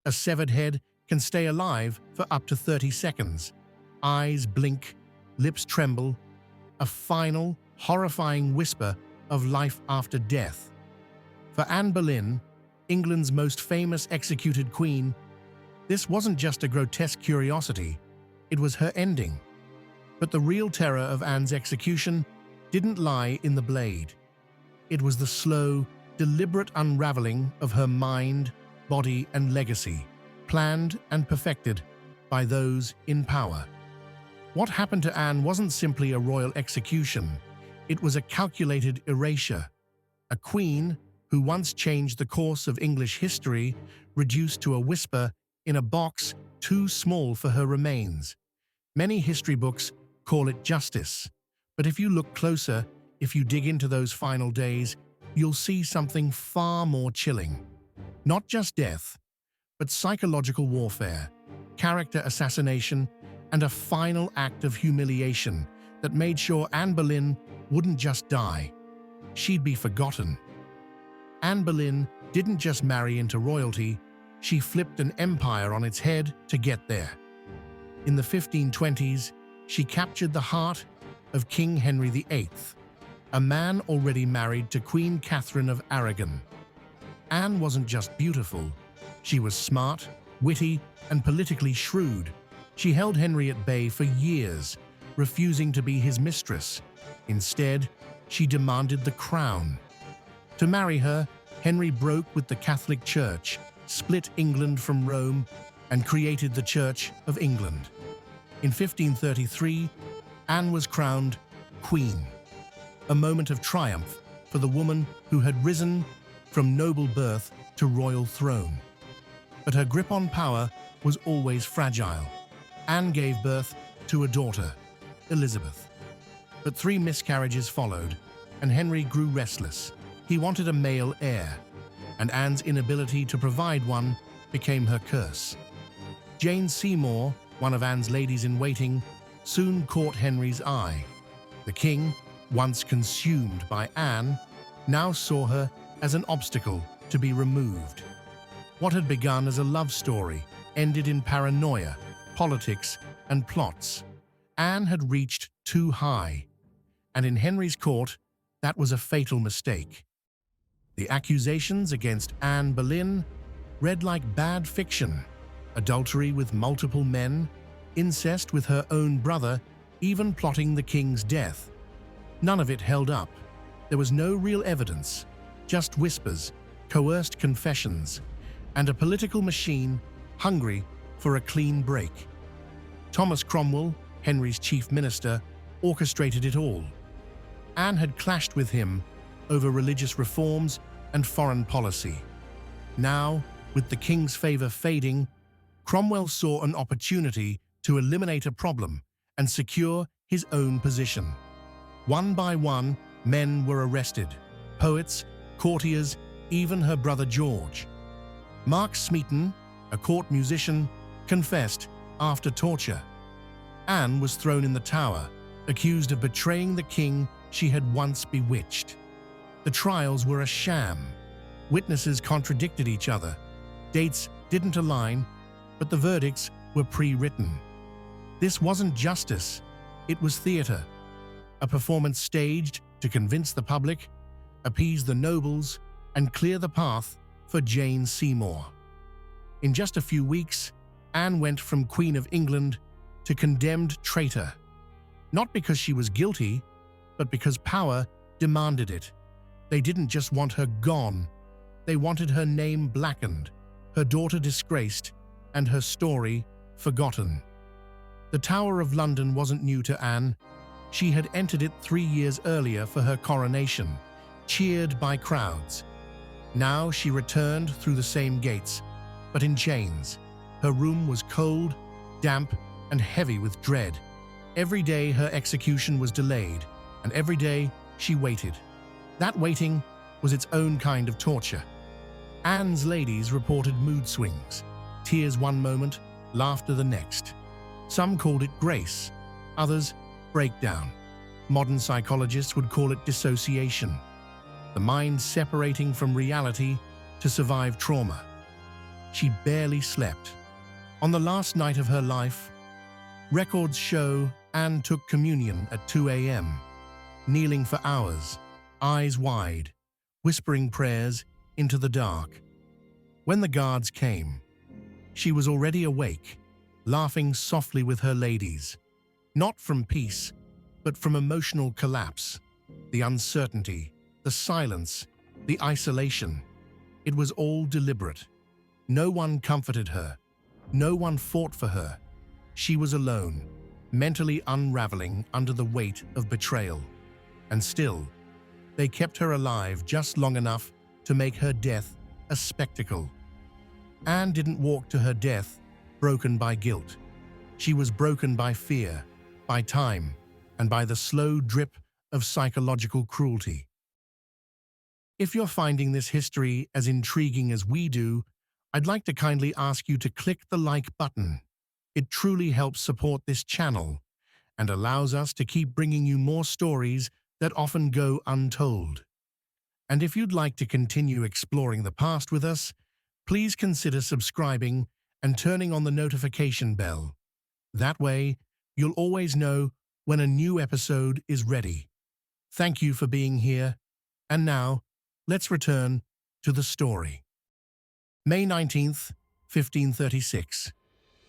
A severed head can stay alive for up to 30 seconds. Eyes blink, lips tremble, a final, horrifying whisper of life after death. For Anne Boleyn, England's most famous executed queen, this wasn't just a grotesque curiosity, it was her ending. But the real terror of Anne's execution didn't lie in the blade. It was the slow, deliberate unraveling of her mind, body, and legacy, planned and perfected by those in power. What happened to Anne wasn't simply a royal execution, it was a calculated erasure. A queen who once changed the course of English history, reduced to a whisper in a box too small for her remains. Many history books call it justice, but if you look closer, if you dig into those final days, you'll see something far more chilling. Not just death, but psychological warfare, character assassination, and a final act of humiliation that made sure Anne Boleyn wouldn't just die, she'd be forgotten. Anne Boleyn didn't just marry into royalty, she flipped an empire on its head to get there. In the 1520s, she captured the heart of King Henry VIII, a man already married to Queen Catherine of Aragon. Anne wasn't just beautiful, she was smart, witty, and politically shrewd. She held Henry at bay for years, refusing to be his mistress. Instead, she demanded the crown. To marry her, Henry broke with the Catholic Church, split England from Rome, and created the Church of England. In 1533, Anne was crowned Queen, a moment of triumph for the woman who had risen from noble birth to royal throne. But her grip on power was always fragile. Anne gave birth to a daughter, Elizabeth. But 3 miscarriages followed, and Henry grew restless. He wanted a male heir, and Anne's inability to provide one became her curse. Jane Seymour, one of Anne's ladies-in-waiting, soon caught Henry's eye. The king, once consumed by Anne, now saw her as an obstacle to be removed. What had begun as a love story ended in paranoia, politics, and plots. Anne had reached too high, and in Henry's court, that was a fatal mistake. The accusations against Anne Boleyn read like bad fiction: adultery with multiple men, incest with her own brother, even plotting the king's death. None of it held up. There was no real evidence, just whispers, coerced confessions, and a political machine hungry for a clean break. Thomas Cromwell, Henry's chief minister, orchestrated it all. Anne had clashed with him over religious reforms and foreign policy. Now, with the king's favor fading, Cromwell saw an opportunity to eliminate a problem and secure his own position. One by one, men were arrested: poets, courtiers, even her brother George. Mark Smeaton, a court musician, confessed after torture. Anne was thrown in the Tower, accused of betraying the king she had once bewitched. The trials were a sham. Witnesses contradicted each other. Dates didn't align, but the verdicts were pre-written. This wasn't justice, it was theater. A performance staged to convince the public, appease the nobles, and clear the path for Jane Seymour. In just a few weeks, Anne went from Queen of England to condemned traitor. Not because she was guilty, but because power demanded it. They didn't just want her gone, they wanted her name blackened, her daughter disgraced, and her story forgotten. The Tower of London wasn't new to Anne. She had entered it 3 years earlier for her coronation, cheered by crowds. Now she returned through the same gates, but in chains. Her room was cold, damp, and heavy with dread. Every day her execution was delayed, and every day she waited. That waiting was its own kind of torture. Anne's ladies reported mood swings, tears one moment, laughter the next. Some called it grace, others breakdown. Modern psychologists would call it dissociation, the mind separating from reality to survive trauma. she barely slept. On the last night of her life, records show Anne took communion at 2 a.m., kneeling for hours, eyes wide, whispering prayers into the dark. When the guards came, she was already awake, laughing softly with her ladies, not from peace, but from emotional collapse. The uncertainty, the silence, the isolation. It was all deliberate. No one comforted her. No one fought for her. She was alone, mentally unraveling under the weight of betrayal. And still, they kept her alive just long enough to make her death a spectacle. Anne didn't walk to her death broken by guilt. She was broken by fear, by time, and by the slow drip of psychological cruelty. If you're finding this history as intriguing as we do, I'd like to kindly ask you to click the like button. It truly helps support this channel and allows us to keep bringing you more stories that often go untold. And if you'd like to continue exploring the past with us, please consider subscribing and turning on the notification bell. That way, you'll always know when a new episode is ready. Thank you for being here. And now, let's return to the story. May 19th, 1536.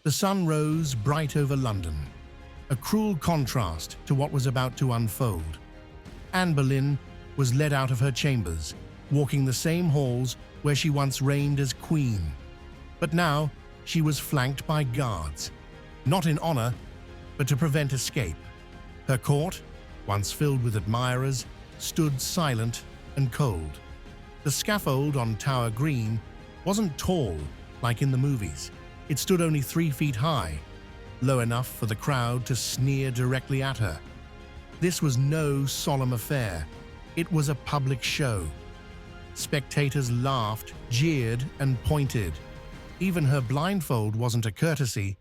The sun rose bright over London, a cruel contrast to what was about to unfold. Anne Boleyn was led out of her chambers, walking the same halls where she once reigned as queen. But now, she was flanked by guards, not in honor, but to prevent escape. Her court, once filled with admirers, stood silent and cold. The scaffold on Tower Green wasn't tall like in the movies. It stood only 3 feet high, low enough for the crowd to sneer directly at her. This was no solemn affair. It was a public show. Spectators laughed, jeered, and pointed. Even her blindfold wasn't a courtesy.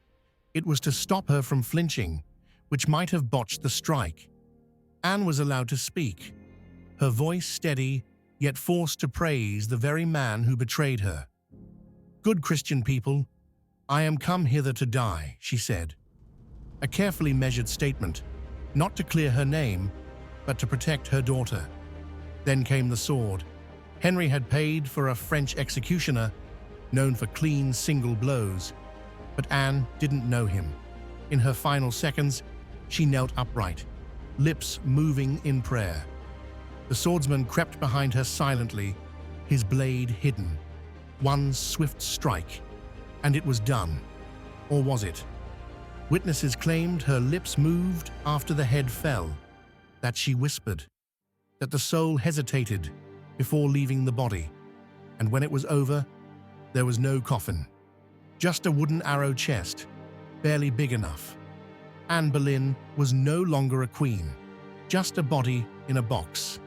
It was to stop her from flinching, which might have botched the strike. Anne was allowed to speak, her voice steady, yet forced to praise the very man who betrayed her. "Good Christian people, I am come hither to die," she said. A carefully measured statement, not to clear her name, but to protect her daughter. Then came the sword. Henry had paid for a French executioner, known for clean single blows, but Anne didn't know him. In her final seconds, she knelt upright, lips moving in prayer. The swordsman crept behind her silently, his blade hidden. One swift strike, and it was done. Or was it? Witnesses claimed her lips moved after the head fell, that she whispered, that the soul hesitated before leaving the body, and when it was over, there was no coffin. Just a wooden arrow chest, barely big enough. Anne Boleyn was no longer a queen, just a body in a box.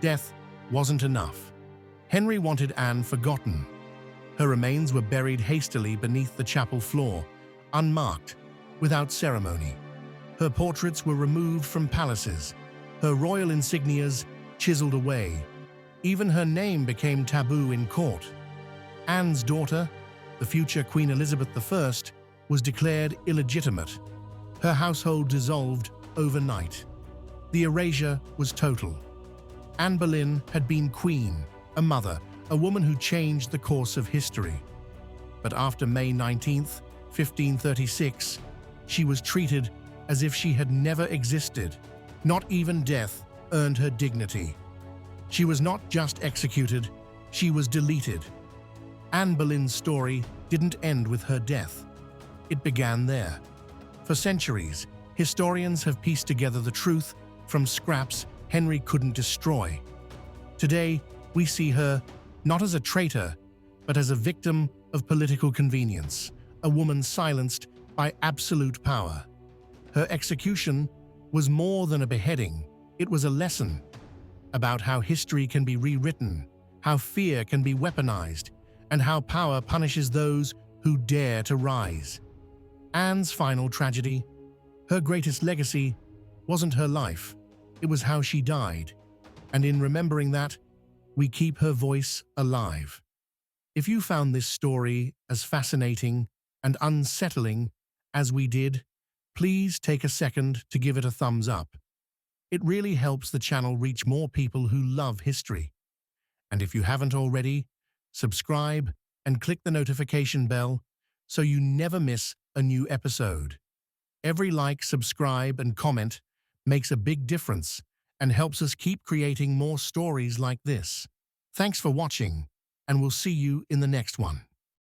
Death wasn't enough. Henry wanted Anne forgotten. Her remains were buried hastily beneath the chapel floor, unmarked, without ceremony. Her portraits were removed from palaces, her royal insignias chiseled away. Even her name became taboo in court. Anne's daughter, the future Queen Elizabeth I, was declared illegitimate. Her household dissolved overnight. The erasure was total. Anne Boleyn had been queen, a mother, a woman who changed the course of history. But after May 19th, 1536, she was treated as if she had never existed. Not even death earned her dignity. She was not just executed, she was deleted. Anne Boleyn's story didn't end with her death. It began there. For centuries, historians have pieced together the truth from scraps Henry couldn't destroy. Today, we see her not as a traitor, but as a victim of political convenience, a woman silenced by absolute power. Her execution was more than a beheading. It was a lesson about how history can be rewritten, how fear can be weaponized, and how power punishes those who dare to rise. Anne's final tragedy, her greatest legacy, wasn't her life, it was how she died. And in remembering that, we keep her voice alive. If you found this story as fascinating and unsettling as we did, please take a second to give it a thumbs up. It really helps the channel reach more people who love history. And if you haven't already, subscribe and click the notification bell so you never miss a new episode. Every like, subscribe, and comment makes a big difference and helps us keep creating more stories like this. Thanks for watching, and we'll see you in the next one.